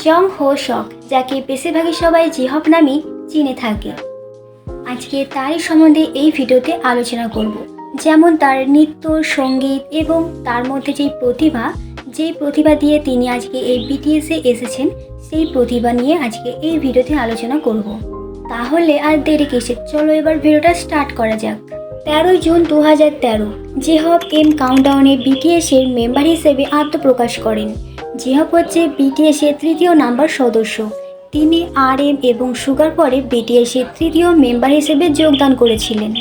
জং হো শক, যাকে বেশিরভাগই সবাই জিহব নামেই চিনে থাকে। আজকে তারই সম্বন্ধে এই ভিডিওতে আলোচনা করব। যেমন তার নৃত্য, সঙ্গীত এবং তার মধ্যে যেই প্রতিভা দিয়ে তিনি আজকে এই বিটিএসে এসেছেন, সেই প্রতিভা নিয়ে আজকে এই ভিডিওতে আলোচনা করব। তাহলে আর দেরি কিসের, চলো এবার ভিডিওটা স্টার্ট করা যাক। 13 জুন 2013 জিহব এম কাউন্টডাউনে বিটিএসের মেম্বার হিসেবে আত্মপ্রকাশ করেন। জিহব হচ্ছে বিটিএসের তৃতীয় নাম্বার সদস্য। তিনি RM এবং সুগার পরে বিটিএসের তৃতীয় মেম্বার হিসেবে যোগদান করেছিলেন।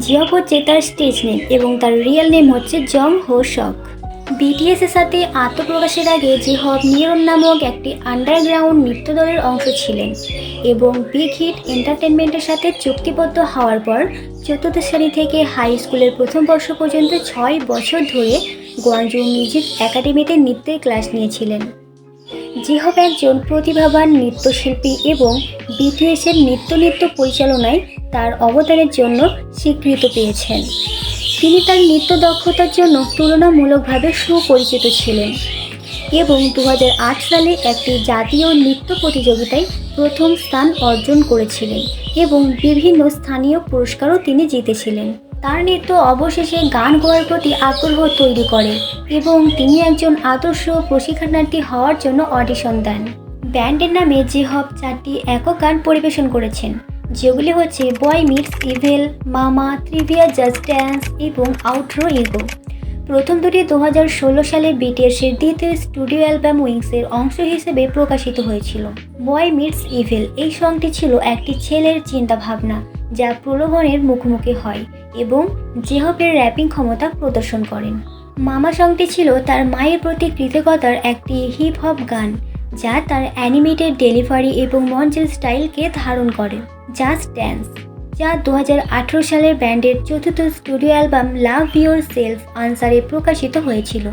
জিহব হচ্ছে তার স্টেজ নেম এবং তার রিয়েল নেম হচ্ছে জং হো শক। বিটিএসের সাথে আত্মপ্রকাশের আগে জিহব নিয়রন নামক একটি আন্ডারগ্রাউন্ড নৃত্য দলের অংশ ছিলেন এবং বিগ হিট এন্টারটেনমেন্টের সাথে চুক্তিবদ্ধ হওয়ার পর চতুর্থ শ্রেণী থেকে হাই স্কুলের প্রথম বর্ষ পর্যন্ত 6 বছর ধরে গোয়াংজু মিউজিক একাডেমিতে নৃত্যের ক্লাস নিয়েছিলেন। জিহব একজন প্রতিভাবান নৃত্যশিল্পী এবং বিটিএসের নৃত্য পরিচালনায় তার অবদানের জন্য স্বীকৃতি পেয়েছেন। তিনি তার নৃত্য দক্ষতার জন্য তুলনামূলকভাবে সুপরিচিত ছিলেন এবং 2008 সালে একটি জাতীয় নৃত্য প্রতিযোগিতায় প্রথম স্থান অর্জন করেছিলেন এবং বিভিন্ন স্থানীয় পুরস্কারও তিনি জিতেছিলেন। তার নৃত্য অবশেষে গান গাওয়ার প্রতি আগ্রহ তৈরি করে এবং তিনি একজন আদর্শ প্রশিক্ষণার্থী হওয়ার জন্য অডিশন দেন। ব্যান্ডের নামে জিহব 4টি একক গান পরিবেশন করেছেন, যেগুলি হচ্ছে বয় মিটস ইভিল, মামা, ট্রিভিয়া, জাস্ট ড্যান্স এবং আউটরো ইগো। প্রথম দুটি 2016 সালে বিটিএসের দ্বিতীয় স্টুডিও অ্যালবাম উইংসের অংশ হিসেবে প্রকাশিত হয়েছিল। বয় মিটস ইভিল এই সংটি ছিল একটি ছেলের চিন্তাভাবনা যা প্রলোভনের মুখোমুখি হয় এবং জিহবের র্যাপিং ক্ষমতা প্রদর্শন করেন। মামা সংটি ছিল তার মায়ের প্রতি কৃতজ্ঞতার একটি হিপ হপ গান যা তার অ্যানিমেটেড ডেলিভারি এবং মঞ্চের স্টাইলকে ধারণ করে। জাস্ট ড্যান্স, যা 2018 সালের ব্যান্ডের চতুর্থ studio album love yourself আনসারে প্রকাশিত হয়েছিল।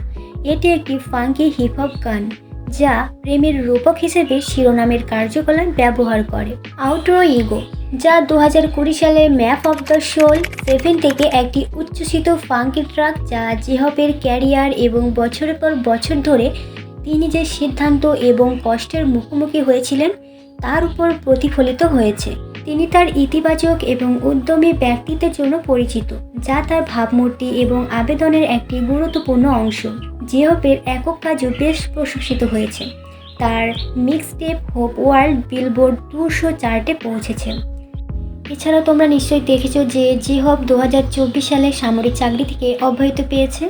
এটি একটি ফাঙ্কি হিপ হপ গান যা প্রেমের রূপক হিসেবে শিরোনামের কার্যকলাপ ব্যবহার করে। আউটরো ইগো, যা 2020 সালে ম্যাপ অফ দ্য সোল 7 থেকে একটি উচ্ছ্বসিত ফাঙ্কি ট্র্যাক যা জিহবের ক্যারিয়ার এবং বছরের পর বছর ধরে তিনি যে সিদ্ধান্ত এবং কষ্টের মুখোমুখি হয়েছিলেন তার উপর প্রতিফলিত হয়েছে। তিনি তার ইতিবাচক এবং উদ্যমী ব্যক্তিত্বের জন্য পরিচিত, যা তার ভাবমূর্তি এবং আবেদনের একটি গুরুত্বপূর্ণ অংশ। জিহবের একক কাজও বেশ প্রশংসিত হয়েছে। তার মিক্সটেপ হোপ ওয়ার্ল্ড বিলবোর্ড 200 চার্টে পৌঁছেছে। এছাড়াও তোমরা নিশ্চয়ই দেখেছো যে জিহব 2024 সালে সামরিক চাকরি থেকে অব্যাহতি পেয়েছে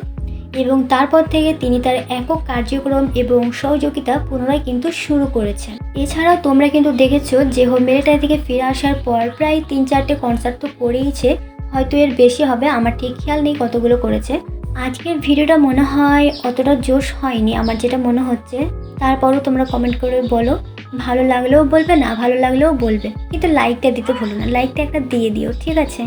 এবং তারপর থেকে তিনি তার একক কার্যক্রম এবং সহযোগিতা পুনরায় কিন্তু শুরু করেছেন। এছাড়াও তোমরা কিন্তু দেখেছো জিহব মিলিটারি থেকে ফিরে আসার পর প্রায় 3-4টে কনসার্ট তো করেইছে, হয়তো এর বেশি হবে, আমার ঠিক খেয়াল নেই কতগুলো করেছে। আজকের ভিডিওটা মনে হয় অতটা জোশ হয়নি আমার যেটা মনে হচ্ছে, তারপরও তোমরা কমেন্ট করে বলো, ভালো লাগলেও বলবে, না ভালো লাগলেও বলবে, কিন্তু লাইকটা দিতে ভুলো না, লাইকটা একটা দিয়ে দিও, ঠিক আছে?